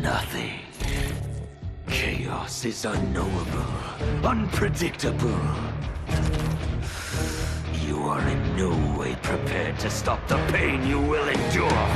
nothing. Chaos is unknowable, unpredictable. You are in no way prepared to stop the pain you will endure.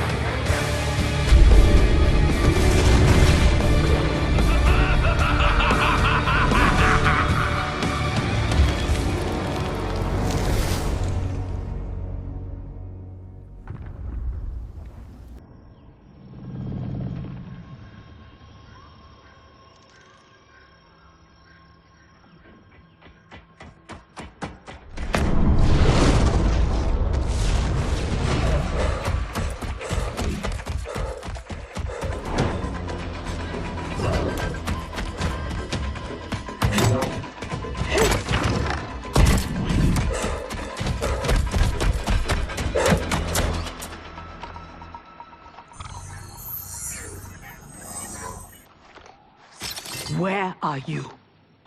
Where are you?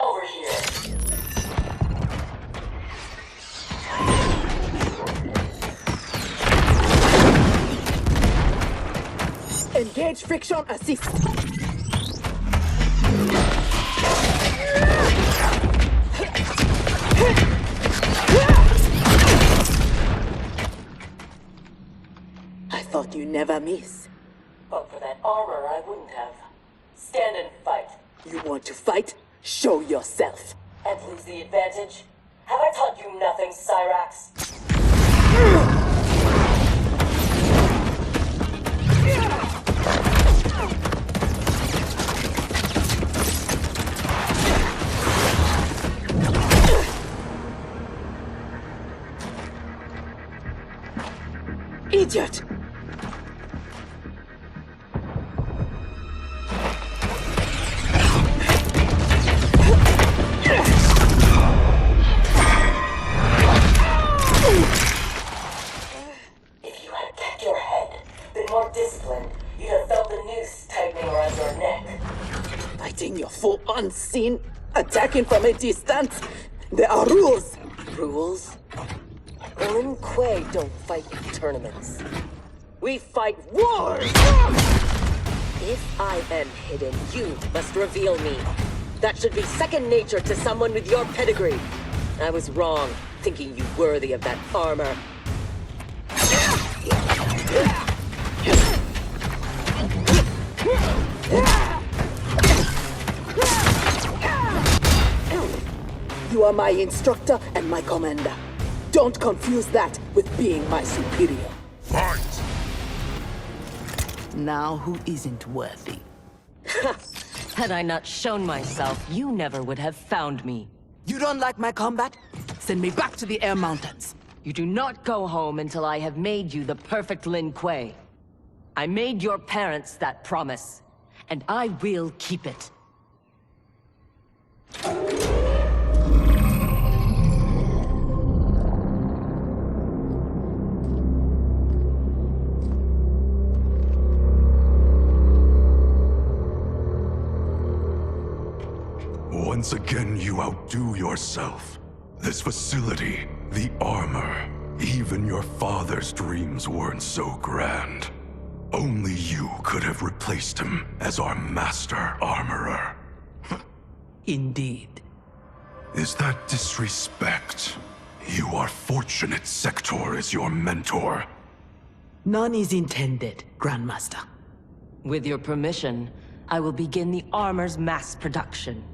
Over here. Engage friction assist. I thought you never miss. But for that armor, I wouldn't have. Stand and fight. You want to fight? Show yourself. And lose the advantage? Have I taught you nothing, Cyrax? Idiot! If you had kept your head, been more disciplined, you'd have felt the noose tightening around your neck. Fighting your foe unseen, attacking from a distance. There are rules. Rules? Lin Kuei don't fight in tournaments. We fight wars! If I am hidden, you must reveal me. That should be second nature to someone with your pedigree. I was wrong, thinking you worthy of that armor. You are my instructor and my commander. Don't confuse that with being my superior. Fight! Now who isn't worthy? Had I not shown myself, you never would have found me. You don't like my combat? Send me back to the Air Mountains. You do not go home until I have made you the perfect Lin Kuei. I made your parents that promise, and I will keep it. Once again, you outdo yourself. This facility, the armor, even your father's dreams weren't so grand. Only you could have replaced him as our master armorer. Indeed. Is that disrespect? You are fortunate Sector is your mentor. None is intended, Grandmaster. With your permission, I will begin the armor's mass production.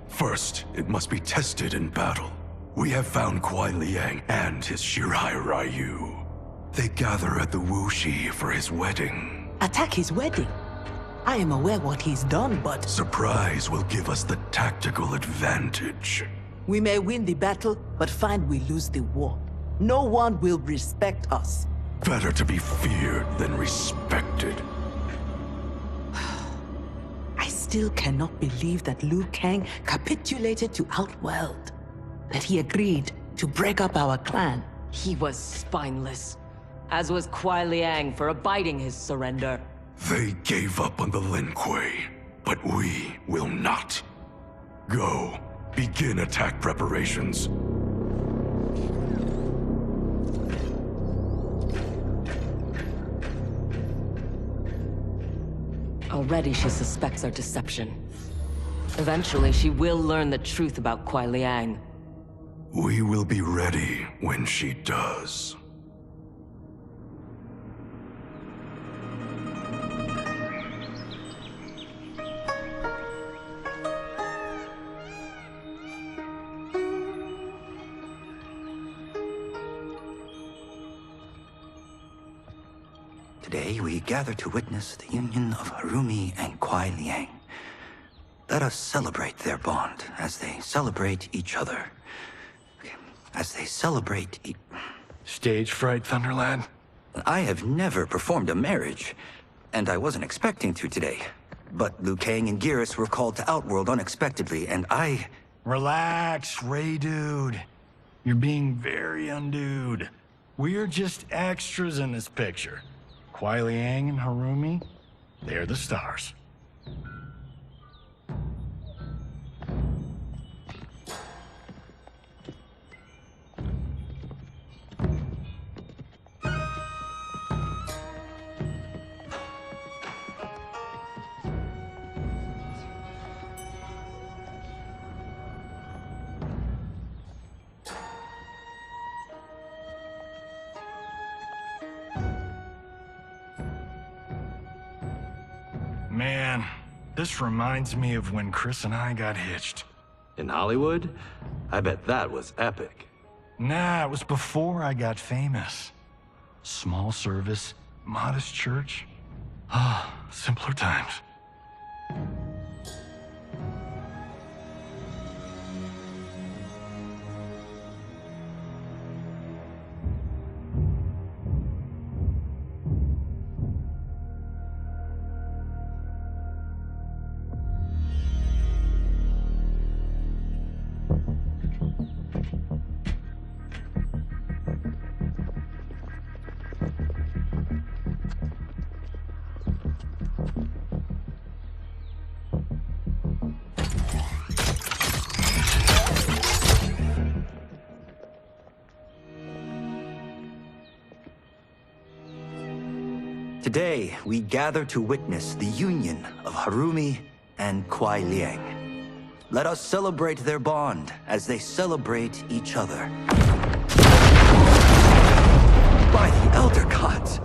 First, it must be tested in battle. We have found Kuai Liang and his Shirai Ryu. They gather at the Wuxi for his wedding. Attack his wedding? I am aware what he's done, but... Surprise will give us the tactical advantage. We may win the battle, but find we lose the war. No one will respect us. Better to be feared than respected. I still cannot believe that Liu Kang capitulated to Outworld. That he agreed to break up our clan. He was spineless, as was Kuai Liang for abiding his surrender. They gave up on the Lin Kuei, but we will not. Go, begin attack preparations. Already she suspects our deception. Eventually, she will learn the truth about Kuai Liang. We will be ready when she does. Today we gather to witness the union of Harumi and Kuai Liang. Let us celebrate their bond as they celebrate each other. As they celebrate Stage fright, Thunderlad? I have never performed a marriage, and I wasn't expecting to today. But Liu Kang and Geras were called to Outworld unexpectedly, and I... Relax, Ray dude. You're being very undude. We're just extras in this picture. Kuai Liang and Harumi, they're the stars. Man, this reminds me of when Chris and I got hitched. In Hollywood? I bet that was epic. Nah, it was before I got famous. Small service, modest church. Ah, simpler times. Today, we gather to witness the union of Harumi and Kuai Liang. Let us celebrate their bond as they celebrate each other. By the Elder Gods!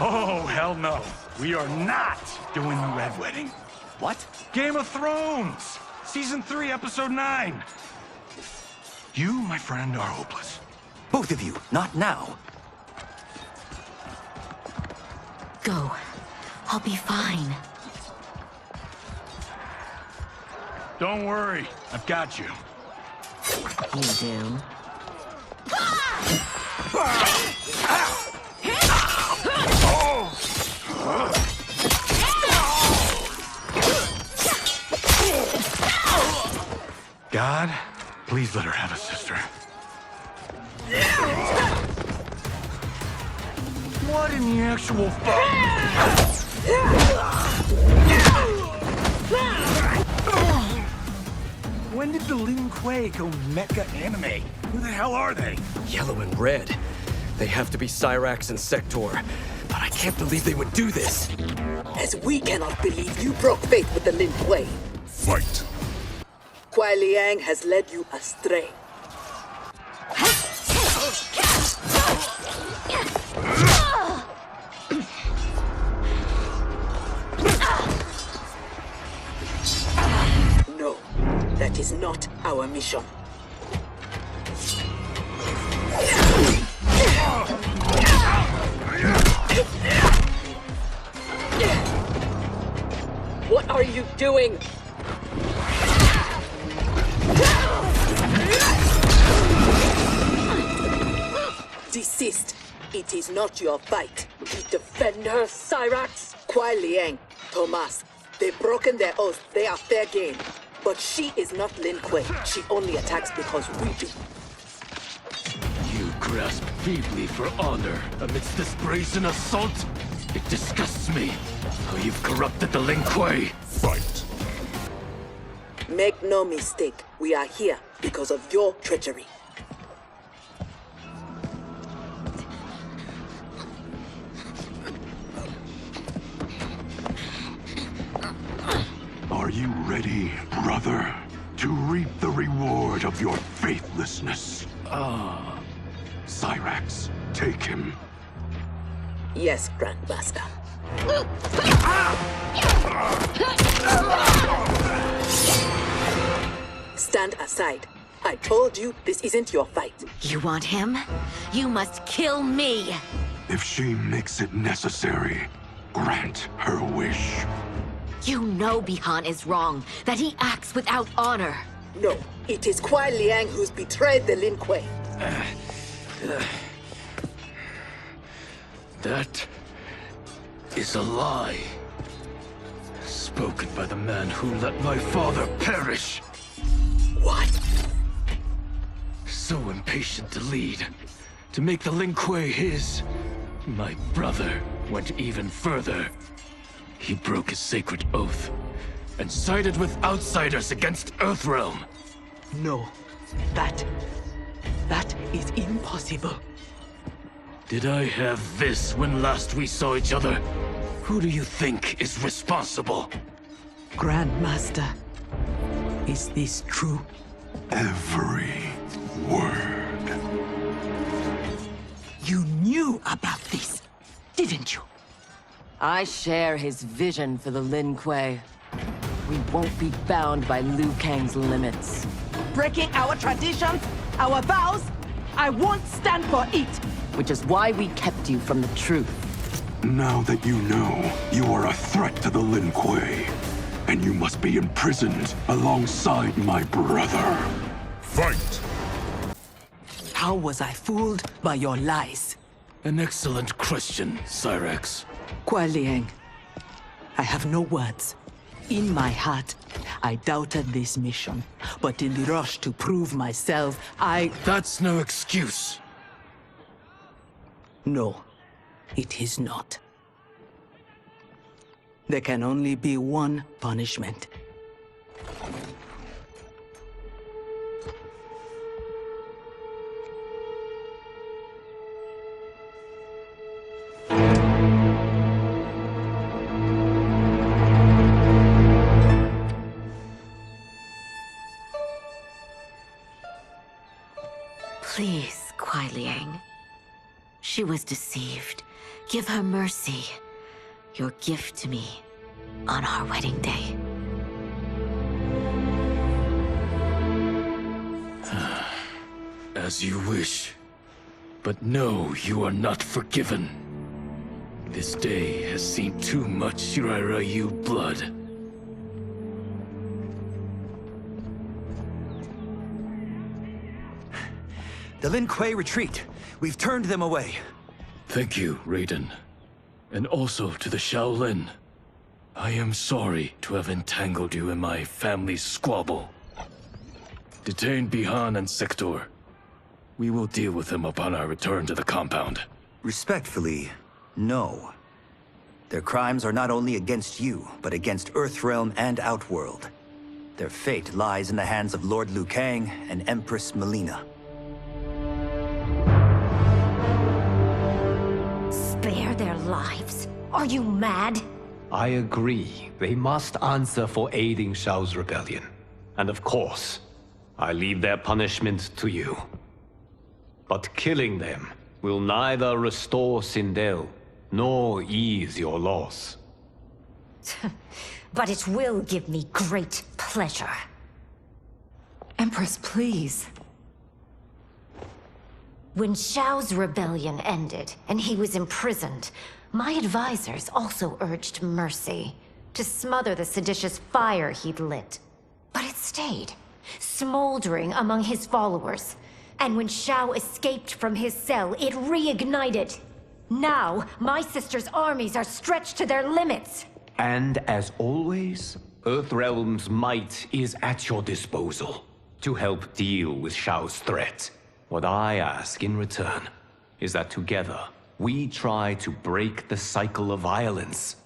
Oh, hell no. We are not doing the Red Wedding. What? Game of Thrones! Season 3, Episode 9. You, my friend, are hopeless. Both of you, not now. Go. I'll be fine. Don't worry, I've got you. You do. God, please let her have a sister. What in the actual fuck? When did the Lin Kuei go mecha anime? Who the hell are they? Yellow and red. They have to be Cyrax and Sector. But I can't believe they would do this. As we cannot believe you broke faith with the Lin Kuei. Fight. Kuai Liang has led you astray. is not our mission. What are you doing? Desist. It is not your fight. You defend her, Cyrax? Kuai Liang, Thomas, they've broken their oath. They are fair game. But she is not Lin Kuei. She only attacks because we do. You grasp feebly for honor amidst this brazen assault? It disgusts me how you've corrupted the Lin Kuei. Fight. Make no mistake, we are here because of your treachery. Are you ready, brother, to reap the reward of your faithlessness? Cyrax, take him. Yes, Grandmaster. Stand aside. I told you this isn't your fight. You want him? You must kill me! If she makes it necessary, grant her wish. You know Bihan is wrong, that he acts without honor. No, it is Kuai Liang who's betrayed the Lin Kuei. That is a lie. Spoken by the man who let my father perish. What? So impatient to lead, to make the Lin Kuei his. My brother went even further. He broke his sacred oath and sided with outsiders against Earthrealm. No, that is impossible. Did I have this when last we saw each other? Who do you think is responsible? Grandmaster, is this true? Every word. You knew about this, didn't you? I share his vision for the Lin Kuei. We won't be bound by Liu Kang's limits. Breaking our traditions, our vows, I won't stand for it. Which is why we kept you from the truth. Now that you know, you are a threat to the Lin Kuei, and you must be imprisoned alongside my brother. Fight! How was I fooled by your lies? An excellent question, Cyrax. Kuai Liang, I have no words. In my heart, I doubted this mission, but in the rush to prove myself, That's no excuse. No, it is not. There can only be one punishment. Please, Kuai Liang. She was deceived. Give her mercy. Your gift to me on our wedding day. As you wish. But no, you are not forgiven. This day has seen too much Shirairyu blood. The Lin Kuei retreat. We've turned them away. Thank you, Raiden. And also to the Shaolin. I am sorry to have entangled you in my family's squabble. Detain Bihan and Sector. We will deal with them upon our return to the compound. Respectfully, no. Their crimes are not only against you, but against Earthrealm and Outworld. Their fate lies in the hands of Lord Liu Kang and Empress Melina. Spare their lives? Are you mad? I agree. They must answer for aiding Shao's rebellion. And of course, I leave their punishment to you. But killing them will neither restore Sindel, nor ease your loss. But it will give me great pleasure. Empress, please. When Shao's rebellion ended, and he was imprisoned, my advisors also urged mercy, to smother the seditious fire he'd lit. But it stayed, smoldering among his followers. And when Shao escaped from his cell, it reignited. Now, my sister's armies are stretched to their limits. And as always, Earthrealm's might is at your disposal to help deal with Shao's threat. What I ask in return is that together, we try to break the cycle of violence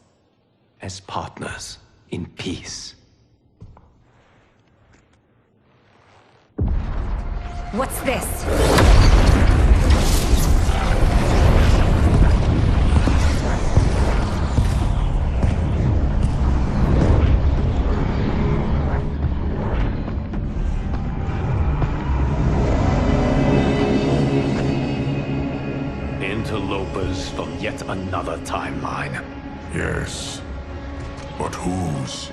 as partners in peace. What's this? Interlopers from yet another timeline. Yes. But whose?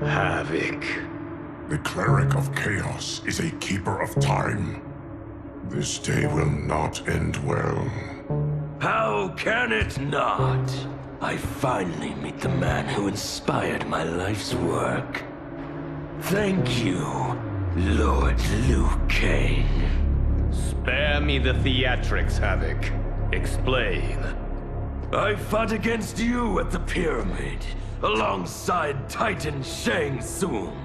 Havoc. The cleric of chaos is a keeper of time. This day will not end well. How can it not? I finally meet the man who inspired my life's work. Thank you, Lord Liu Kang. Spare me the theatrics, Havoc. Explain. I fought against you at the pyramid, alongside Titan Shang Tsung.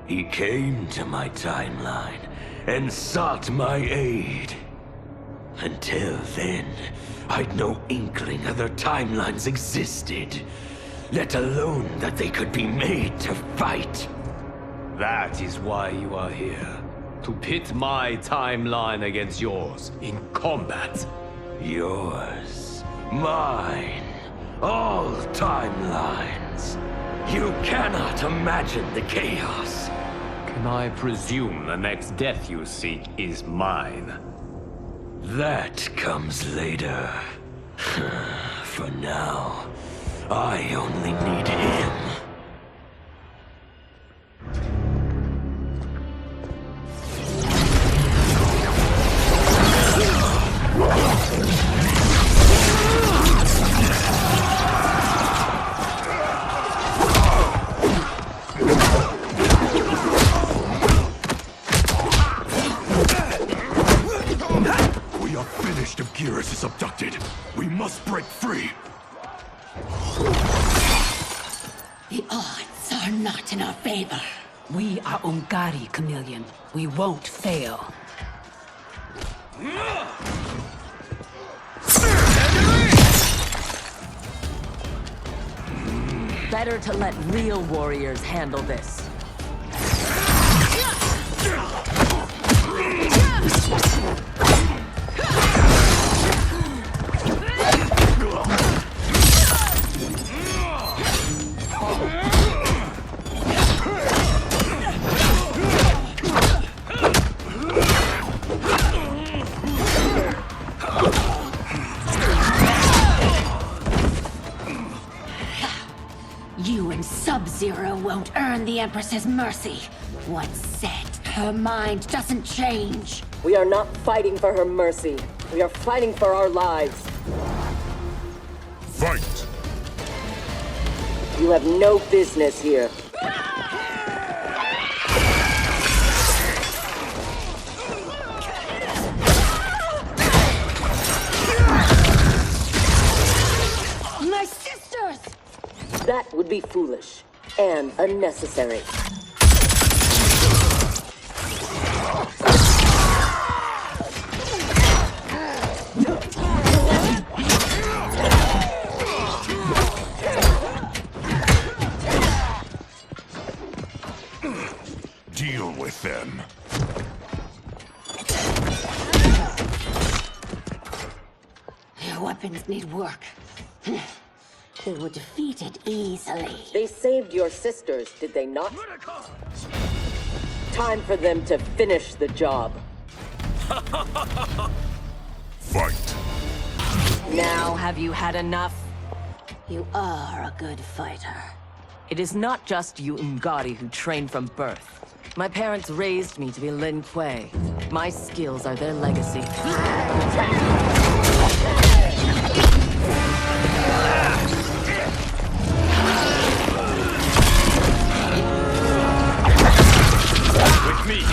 He came to my timeline and sought my aid. Until then, I'd no inkling other timelines existed, let alone that they could be made to fight. That is why you are here. To pit my timeline against yours in combat. Yours, mine, all timelines. You cannot imagine the chaos. Can I presume the next death you seek is mine? That comes later. For now, I only need him. Is abducted. We must break free. The odds are not in our favor. We are Ungari, Chameleon. We won't fail. Better to let real warriors handle this. You and Sub-Zero won't earn the Empress's mercy. Once set, her mind doesn't change. We are not fighting for her mercy. We are fighting for our lives. Fight! You have no business here. My sisters! That would be foolish and unnecessary. Deal with them. Your weapons need work. They were defeated easily. They saved your sisters, did they not? Time for them to finish the job. Fight. Now have you had enough? You are a good fighter. It is not just you Ungari who train from birth. My parents raised me to be Lin Kuei. My skills are their legacy. With me!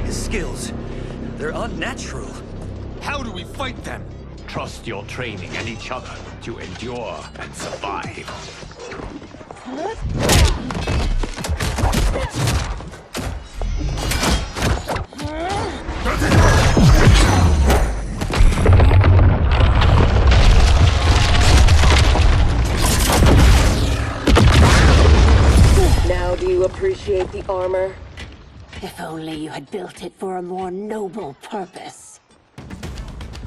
His skills, they're unnatural. How do we fight them? Trust your training and each other to endure and survive. Now do you appreciate the armor? If only you had built it for a more noble purpose.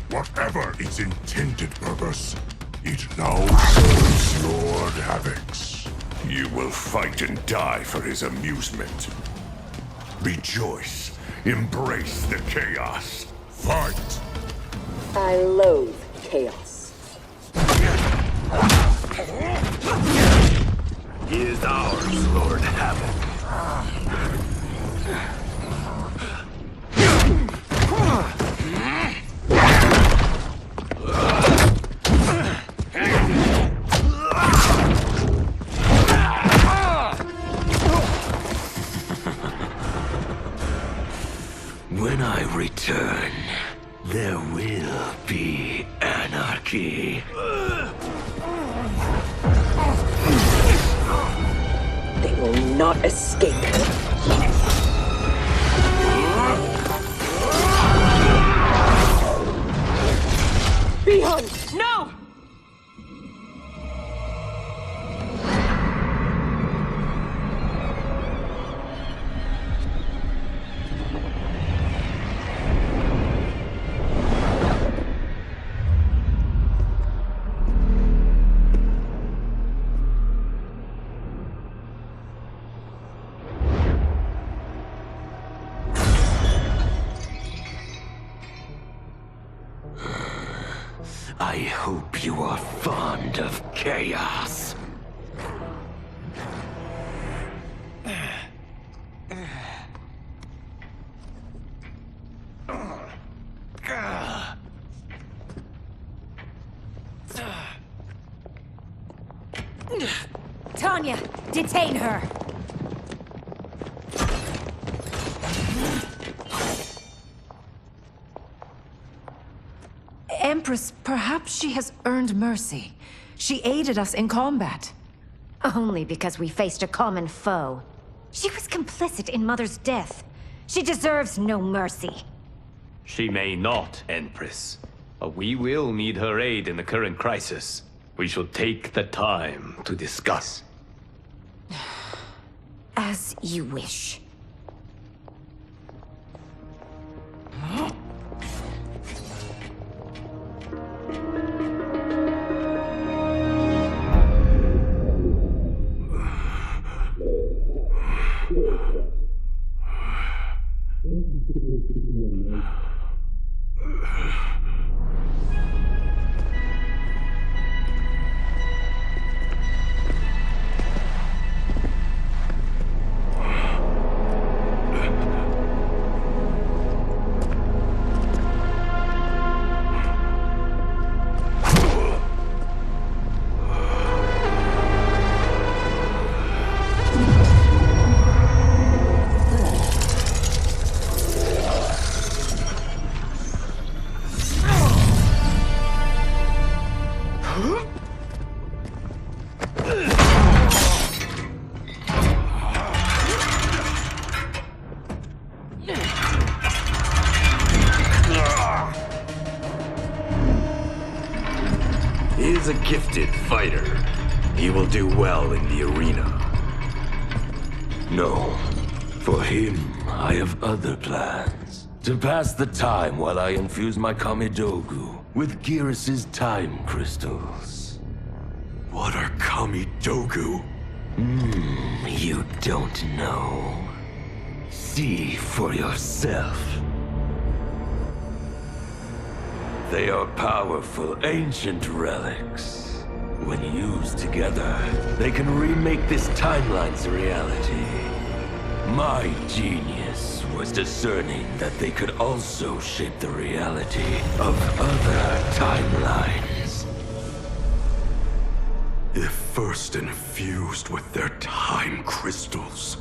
Whatever its intended purpose, it now serves Lord Havoc's. You will fight and die for his amusement. Rejoice. Embrace the chaos. Fight! I loathe chaos. He is ours, Lord Havoc. When I return, there will be anarchy. They will not escape. Bihun! No! I hope you are fond of chaos. Tanya, detain her! Empress, perhaps she has earned mercy. She aided us in combat. Only because we faced a common foe. She was complicit in Mother's death. She deserves no mercy. She may not, Empress. But we will need her aid in the current crisis. We should take the time to discuss. As you wish. gifted fighter. He will do well in the arena. No. For him, I have other plans. To pass the time while I infuse my Kamidogu with Gearus' time crystals. What are Kamidogu? You don't know. See for yourself. They are powerful, ancient relics. When used together, they can remake this timeline's reality. My genius was discerning that they could also shape the reality of other timelines. If first infused with their time crystals.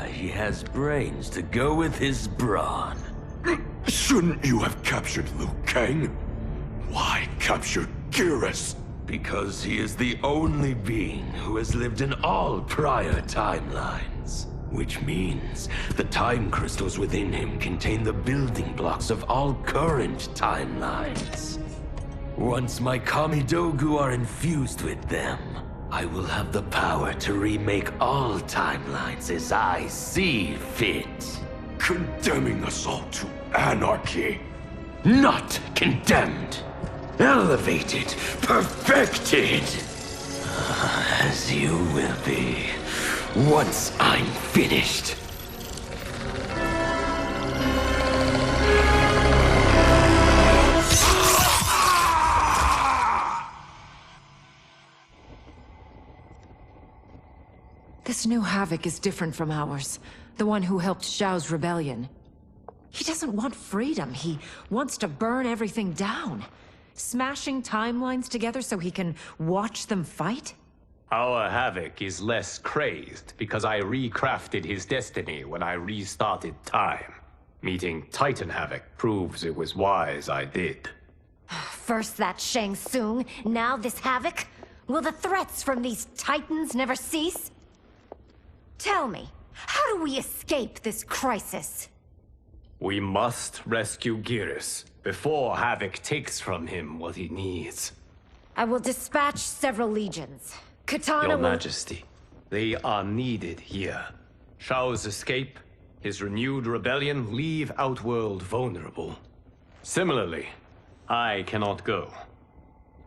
He has brains to go with his brawn. Shouldn't you have captured Liu Kang? Why capture Gearus? Because he is the only being who has lived in all prior timelines. Which means the time crystals within him contain the building blocks of all current timelines. Once my Kamidogu are infused with them, I will have the power to remake all timelines as I see fit. Condemning us all to anarchy. Not condemned. Elevated, perfected. As you will be, once I'm finished. This new Havoc is different from ours. The one who helped Xiao's rebellion. He doesn't want freedom. He wants to burn everything down. Smashing timelines together so he can watch them fight? Our Havoc is less crazed because I recrafted his destiny when I restarted time. Meeting Titan Havoc proves it was wise I did. First that Shang Tsung, now this Havoc? Will the threats from these Titans never cease? Tell me, how do we escape this crisis? We must rescue Gearus before Havoc takes from him what he needs. I will dispatch several legions. Katana Your will... Majesty, they are needed here. Shao's escape, his renewed rebellion leave Outworld vulnerable. Similarly, I cannot go,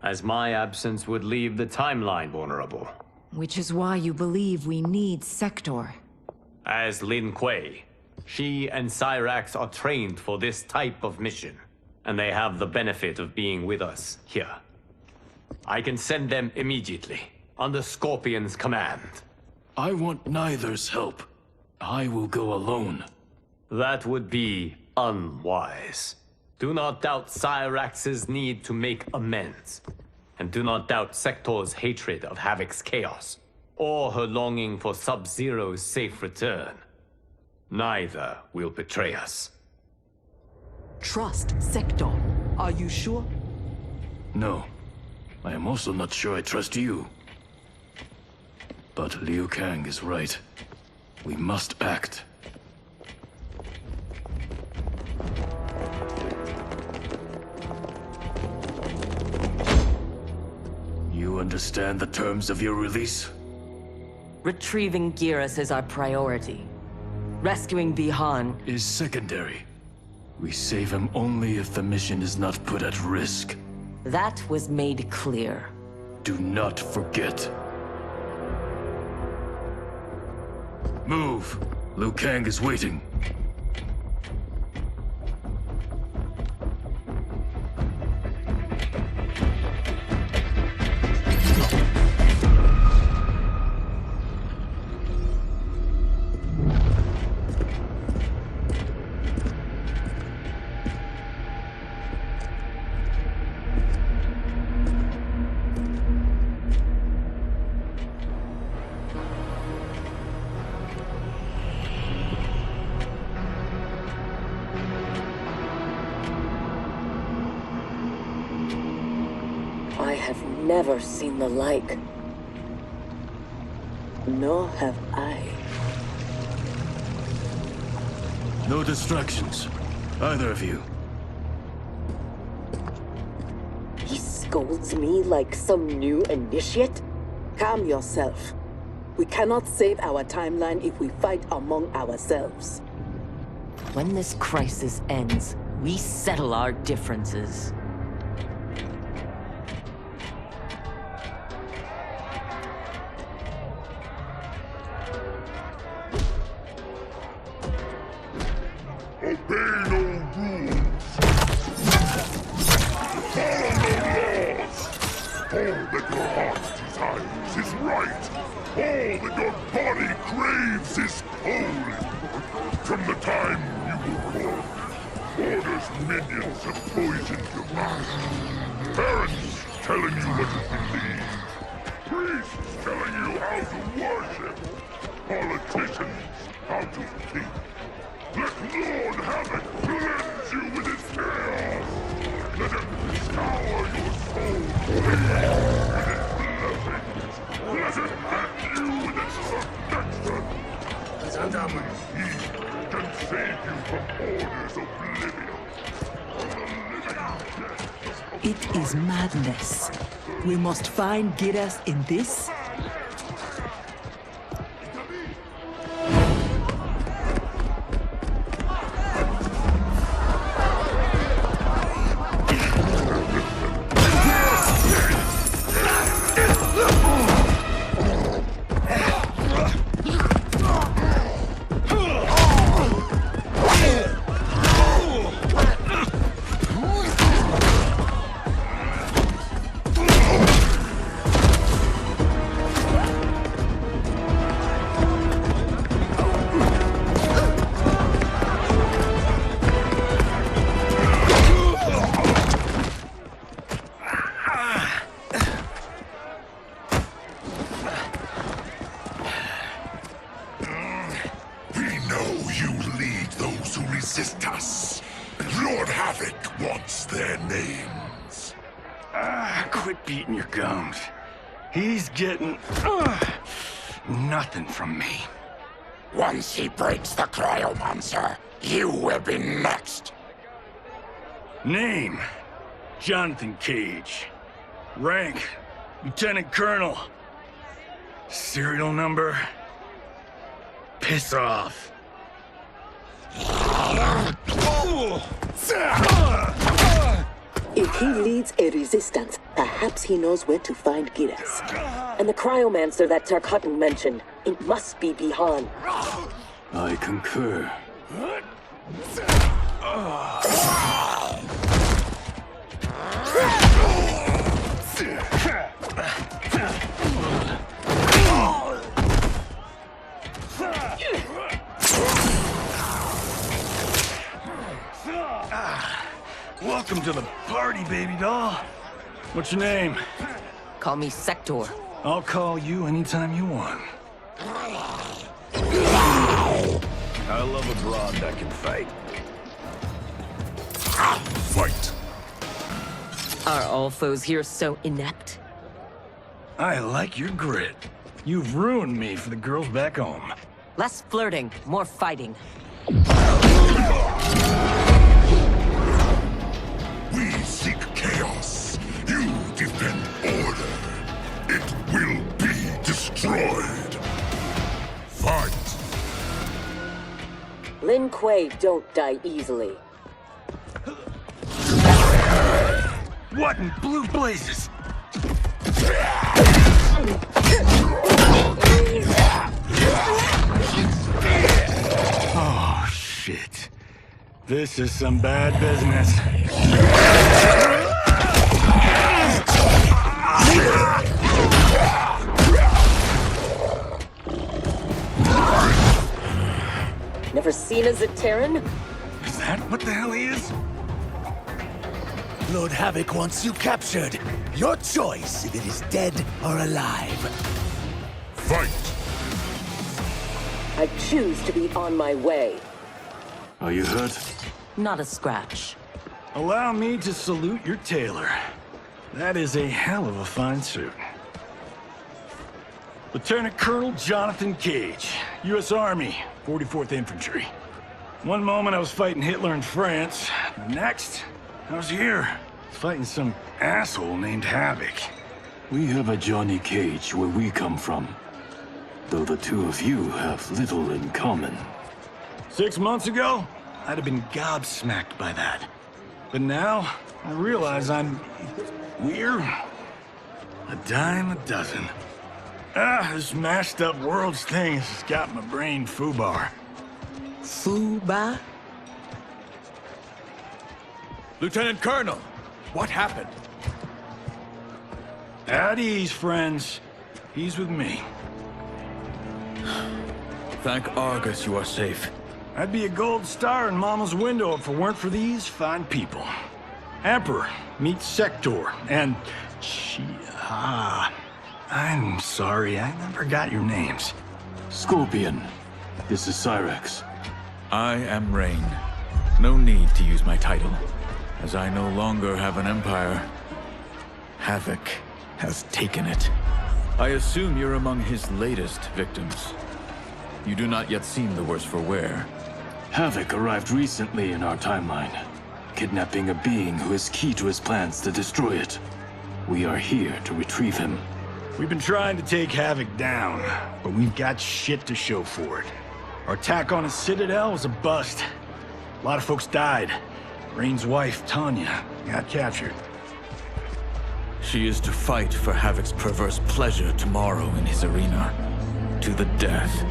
as my absence would leave the timeline vulnerable. Which is why you believe we need Sector. As Lin Kuei, she and Cyrax are trained for this type of mission, and they have the benefit of being with us here. I can send them immediately, under Scorpion's command. I want neither's help. I will go alone. That would be unwise. Do not doubt Cyrax's need to make amends. And do not doubt Sector's hatred of Havoc's chaos, or her longing for Sub-Zero's safe return. Neither will betray us. Trust Sector. Are you sure? No. I am also not sure I trust you. But Liu Kang is right. We must act. You understand the terms of your release? Retrieving Gearus is our priority. Rescuing Bihan is secondary. We save him only if the mission is not put at risk. That was made clear. Do not forget. Move! Liu Kang is waiting. I have never seen the like. Nor have I. No distractions. Either of you. He scolds me like some new initiate? Calm yourself. We cannot save our timeline if we fight among ourselves. When this crisis ends, we settle our differences. Obey no rules. Follow no laws. All that your heart desires is right. All that your body craves is cold. From the time you were born, Order's minions have poisoned your mind. Parents telling you what to believe. Priests telling you how to worship. Politicians how to think. Let Lord Havoc cleanse you with his chaos! Let him scour your soul with his blessings! Let him hand you with its protection! And only he can save you from Order's oblivion! It is madness. We must find Giras in this. Resist us. Lord Havoc wants their names. Quit beating your gums. He's getting nothing from me. Once he breaks the cryo monster, you will be next. Name: Jonathan Cage. Rank: Lieutenant Colonel. Serial number: piss off. If he leads a resistance, perhaps he knows where to find Giras. And the cryomancer that Tarkatan mentioned, it must be Bihan. I concur. Welcome to the party, baby doll. What's your name? Call me Sector. I'll call you anytime you want. I love a broad that can fight. Fight! Are all foes here so inept? I like your grit. You've ruined me for the girls back home. Less flirting, more fighting. We seek chaos. You defend order. It will be destroyed. Fight! Lin Kuei don't die easily. What in blue blazes? Oh, shit. This is some bad business. Never seen a Zaterran? Is that what the hell he is? Lord Havoc wants you captured. Your choice if it is dead or alive. Fight! I choose to be on my way. Are you hurt? Not a scratch. Allow me to salute your tailor. That is a hell of a fine suit. Lieutenant Colonel Jonathan Cage, U.S. Army, 44th Infantry. One moment I was fighting Hitler in France. The next, I was here, fighting some asshole named Havoc. We have a Johnny Cage where we come from, though the two of you have little in common. 6 months ago, I'd have been gobsmacked by that. But now, I realize I'm weird. A dime a dozen. This mashed up worlds thing has got my brain foobar. Fuba? Lieutenant Colonel, what happened? At ease, friends. He's with me. Thank Argus you are safe. I'd be a gold star in Mama's window if it weren't for these fine people. Emperor meets Sector, and I'm sorry, I never got your names. Scorpion, this is Cyrax. I am Rain. No need to use my title, as I no longer have an empire. Havoc has taken it. I assume you're among his latest victims. You do not yet seem the worse for wear. Havoc arrived recently in our timeline, kidnapping a being who is key to his plans to destroy it. We are here to retrieve him. We've been trying to take Havoc down, but we've got shit to show for it. Our attack on his citadel was a bust. A lot of folks died. Rain's wife, Tanya, got captured. She is to fight for Havoc's perverse pleasure tomorrow in his arena. To the death.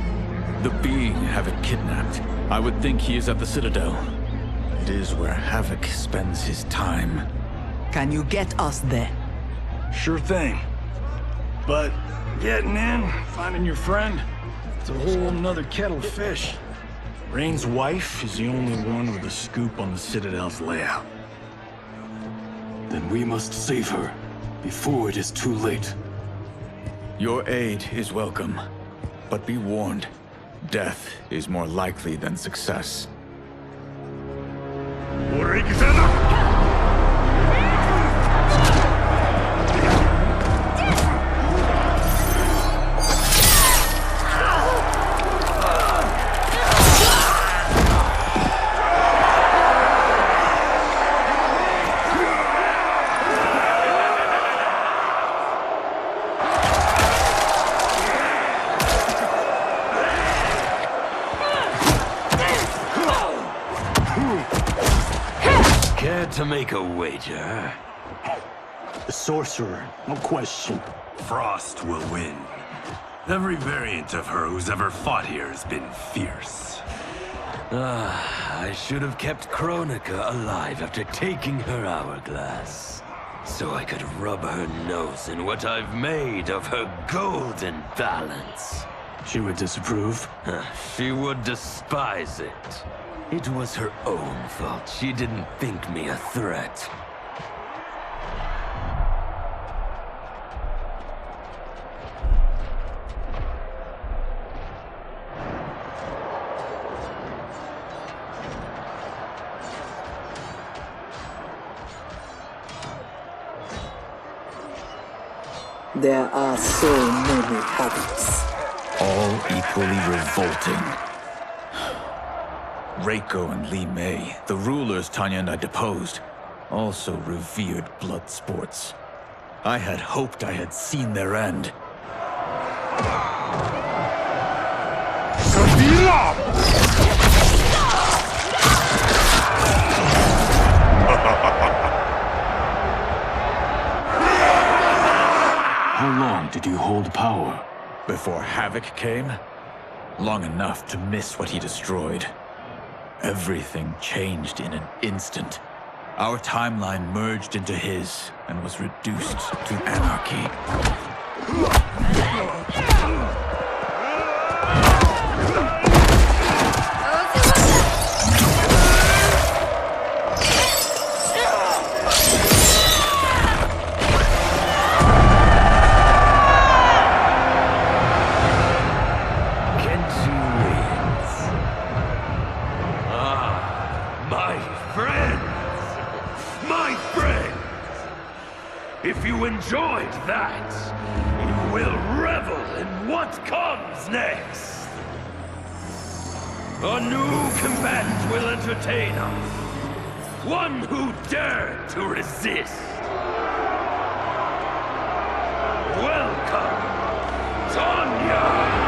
The being Havoc kidnapped. I would think he is at the Citadel. It is where Havoc spends his time. Can you get us there? Sure thing. But getting in, finding your friend, it's a whole nother kettle of fish. Rain's wife is the only one with a scoop on the Citadel's layout. Then we must save her, before it is too late. Your aid is welcome, but be warned, death is more likely than success. To make a wager? The sorcerer, no question. Frost will win. Every variant of her who's ever fought here has been fierce. I should have kept Kronika alive after taking her hourglass. So I could rub her nose in what I've made of her golden balance. She would disapprove? She would despise it. It was her own fault. She didn't think me a threat. There are so many Havocs. All equally revolting. Reiko and Li Mei, the rulers Tanya and I deposed, also revered blood sports. I had hoped I had seen their end. How long did you hold power? Before Havoc came? Long enough to miss what he destroyed. Everything changed in an instant. Our timeline merged into his and was reduced to anarchy. If you enjoyed that, you will revel in what comes next. A new combatant will entertain us. one who dared to resist. Welcome, Tanya!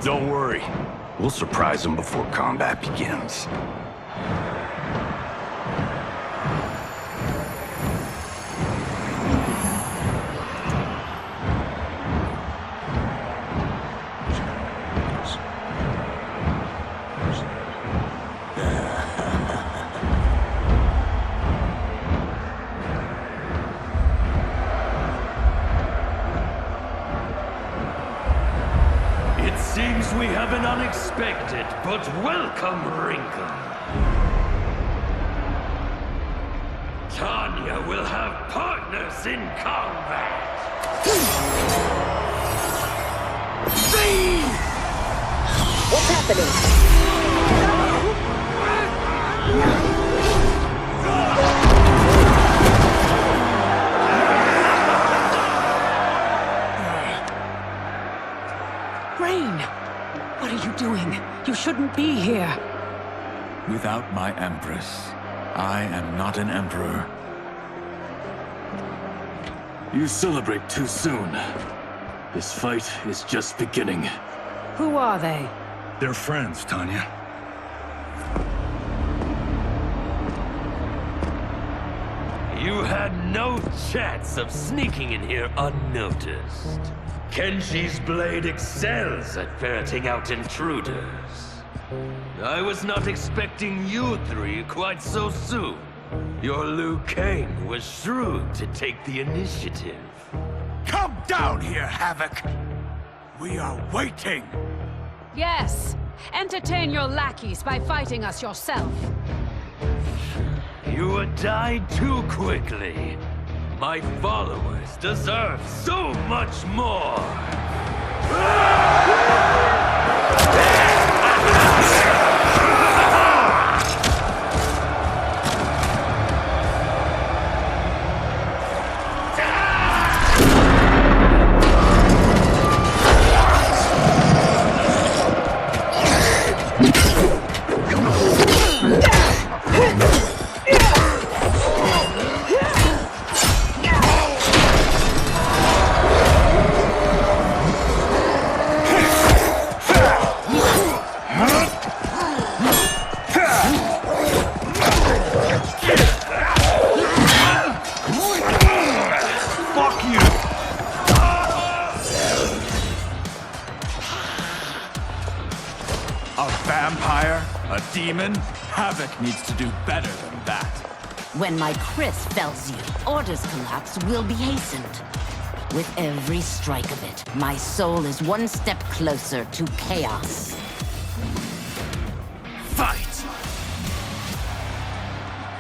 Don't worry. We'll surprise them before combat begins. Seems we have an unexpected but welcome wrinkle. Tanya will have partners in combat. What's happening? What are you doing? You shouldn't be here. Without my Empress, I am not an Emperor. You celebrate too soon. This fight is just beginning. Who are they? They're friends, Tanya. You had no chance of sneaking in here unnoticed. Kenshi's blade excels at ferreting out intruders. I was not expecting you three quite so soon. Your Liu Kang was shrewd to take the initiative. Come down here, Havoc! We are waiting! Yes! Entertain your lackeys by fighting us yourself. You died too quickly. My followers deserve so much more! Demon, Havoc needs to do better than that. When my Chris fells you, Order's collapse will be hastened. With every strike of it, my soul is one step closer to chaos. Fight!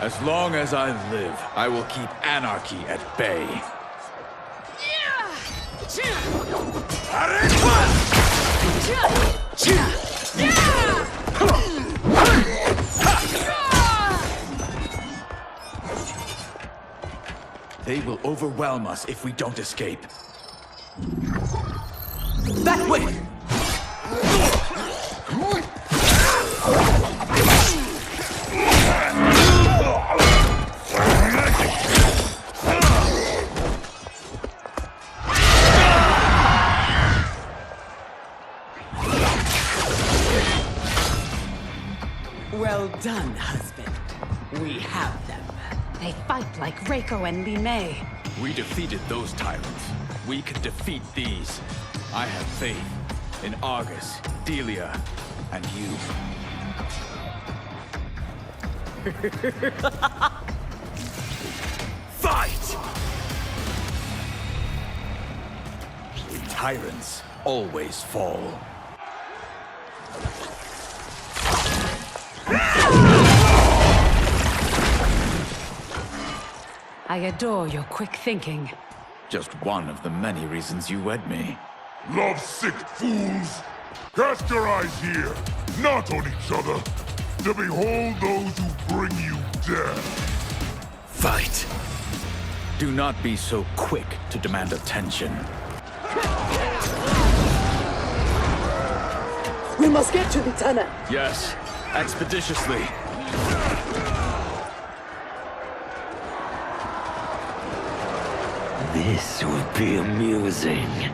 As long as I live, I will keep anarchy at bay. They will overwhelm us if we don't escape. That way! Well done, husband. We have them. They fight like Reiko and Li Mei. We defeated those tyrants. We can defeat these. I have faith in Argus, Delia, and you. Fight! Tyrants always fall. I adore your quick thinking. Just one of the many reasons you wed me. Love-sick fools! Cast your eyes here, not on each other, to behold those who bring you death. Fight! Do not be so quick to demand attention. We must get to the tunnel. Yes, expeditiously. This will be amusing.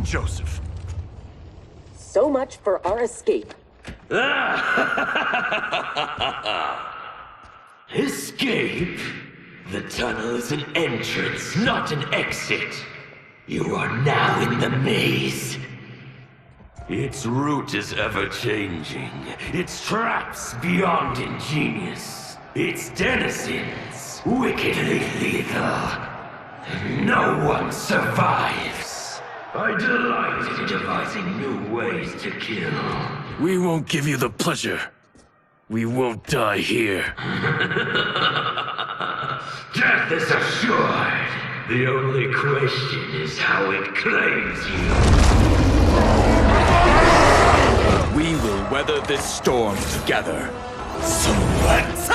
Joseph. So much for our escape. Escape? The tunnel is an entrance, not an exit. You are now in the maze. Its route is ever-changing. Its traps beyond ingenious. Its denizens wickedly lethal. No one survives. I delight in devising new ways to kill. We won't give you the pleasure. We won't die here. Death is assured. The only question is how it claims you. We will weather this storm together. So let's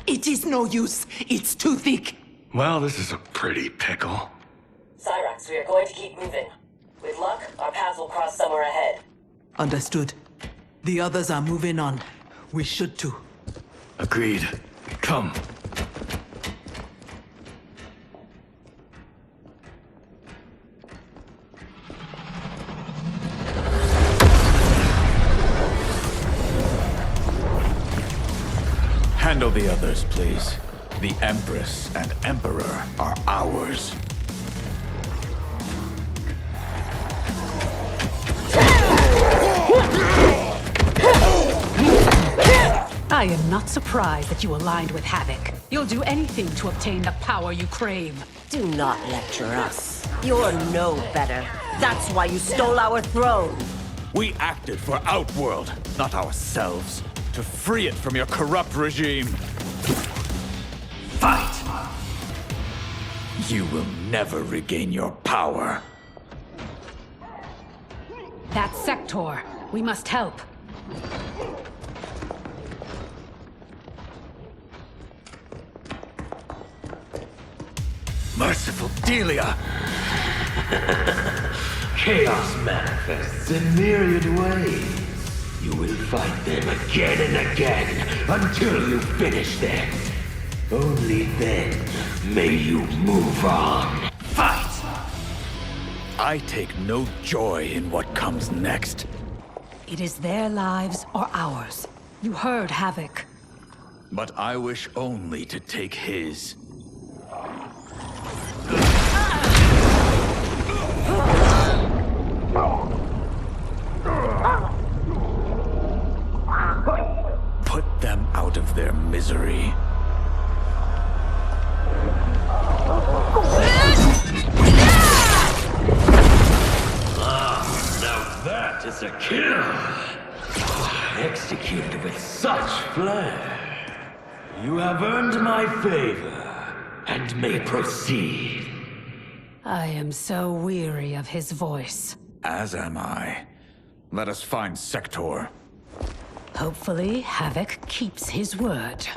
It is no use. It's too thick. Well, this is a pretty pickle. Cyrax, we are going to keep moving. With luck, our paths will cross somewhere ahead. Understood. The others are moving on. We should too. Agreed. Come. handle the others, please. The Empress and Emperor are ours. I am not surprised that you aligned with Havoc. You'll do anything to obtain the power you crave. Do not lecture us. You're no better. That's why you stole our throne. We acted for Outworld, not ourselves. To free it from your corrupt regime. Fight! You will never regain your power. That Sector. We must help. Merciful Delia! Chaos manifests in myriad ways. You will fight them again and again until you finish them. Only then may you move on. Fight! I take no joy in what comes next. It is their lives or ours. You heard Havoc. But I wish only to take his. out of their misery. Now that is a kill! Executed with such flair. You have earned my favor, and may proceed. I am so weary of his voice. As am I. Let us find Sector. Hopefully, Havoc keeps his word.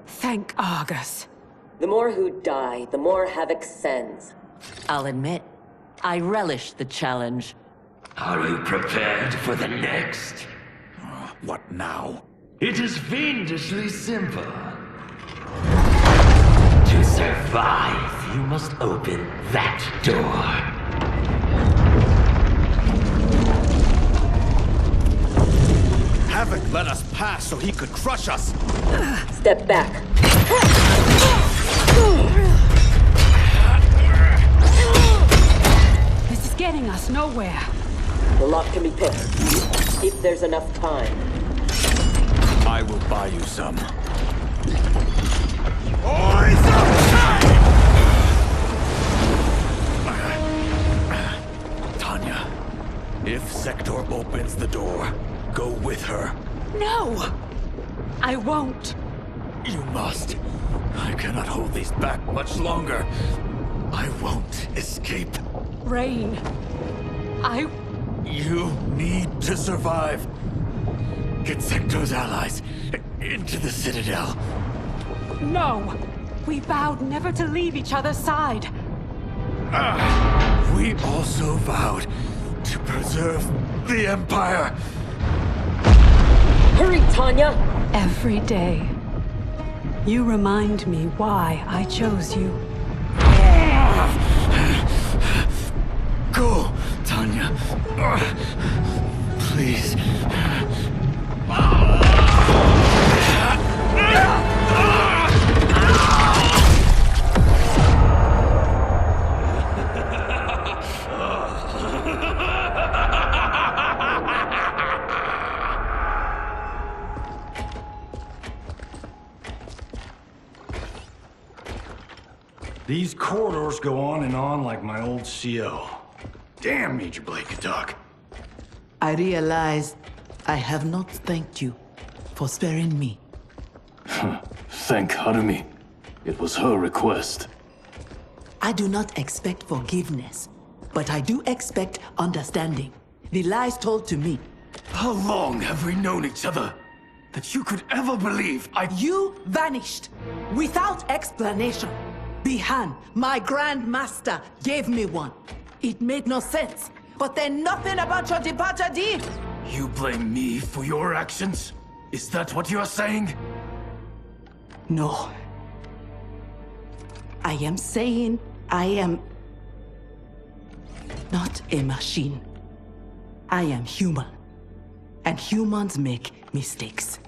Thank Argus. The more who die, the more Havoc sends. I'll admit, I relish the challenge. Are you prepared for the next? What now? It is fiendishly simple. To survive, you must open that door. Havoc let us pass so he could crush us! Step back. This is getting us nowhere. The lock can be picked, if there's enough time. I will buy you some. Tanya, if Sector opens the door, go with her. No! I won't. You must. I cannot hold these back much longer. I won't escape. Rain. You need to survive. Get Sector's allies into the Citadel. No! We vowed never to leave each other's side. We also vowed to preserve the Empire. Hurry, Tanya! Every day, you remind me why I chose you. Go, Tanya. Please. These corridors go on and on like my old CO. Damn, Major Blade could talk. I realize I have not thanked you for sparing me. Thank Harumi. It was her request. I do not expect forgiveness, but I do expect understanding. The lies told to me. How long have we known each other? That you could ever believe You vanished without explanation. Bihan, my Grand Master, gave me one. It made no sense, but then nothing about your departure did. You blame me for your actions? Is that what you're saying? No. I am saying I am not a machine. I am human. And humans make mistakes.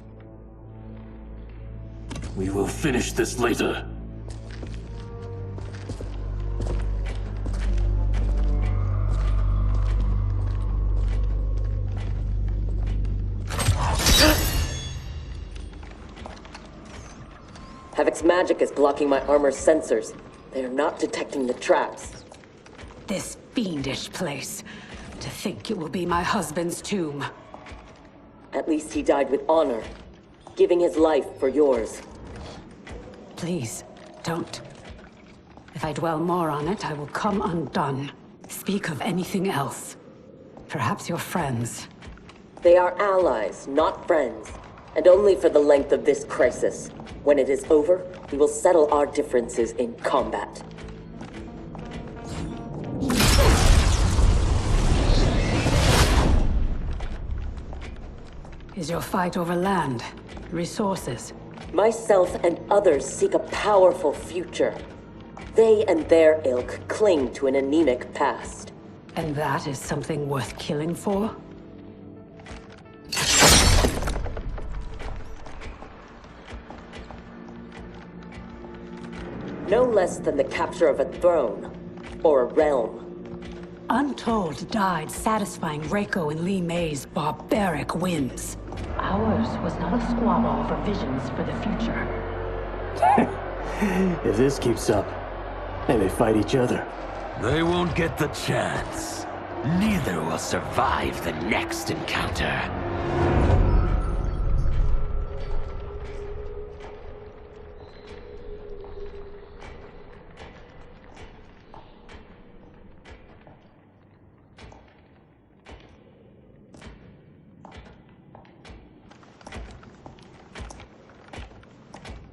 We will finish this later. Havoc's magic is blocking my armor's sensors. They are not detecting the traps. This fiendish place. To think it will be my husband's tomb. At least he died with honor, giving his life for yours. Please, don't. If I dwell more on it, I will come undone. Speak of anything else. Perhaps your friends. They are allies, not friends. And only for the length of this crisis. When it is over, we will settle our differences in combat. Is your fight over land, resources? Myself and others seek a powerful future. They and their ilk cling to an anemic past. And that is something worth killing for? No less than the capture of a throne, or a realm. Untold died satisfying Reiko and Li Mei's barbaric whims. Ours was not a squabble over visions for the future. If this keeps up, they may fight each other. They won't get the chance. Neither will survive the next encounter.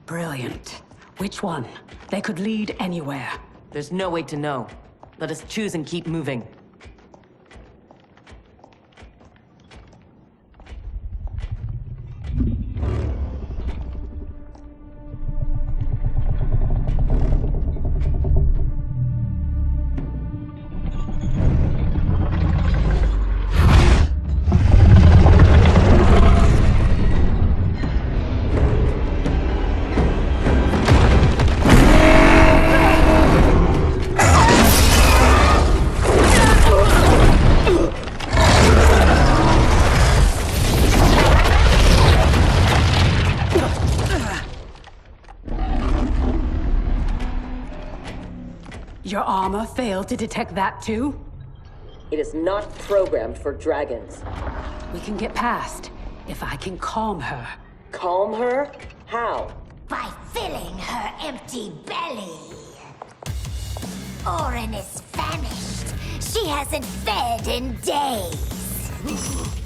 Brilliant. Which one? They could lead anywhere. There's no way to know. Let us choose and keep moving. Your armor failed to detect that too? It is not programmed for dragons. We can get past, if I can calm her. Calm her? How? By filling her empty belly. Orin is famished. She hasn't fed in days.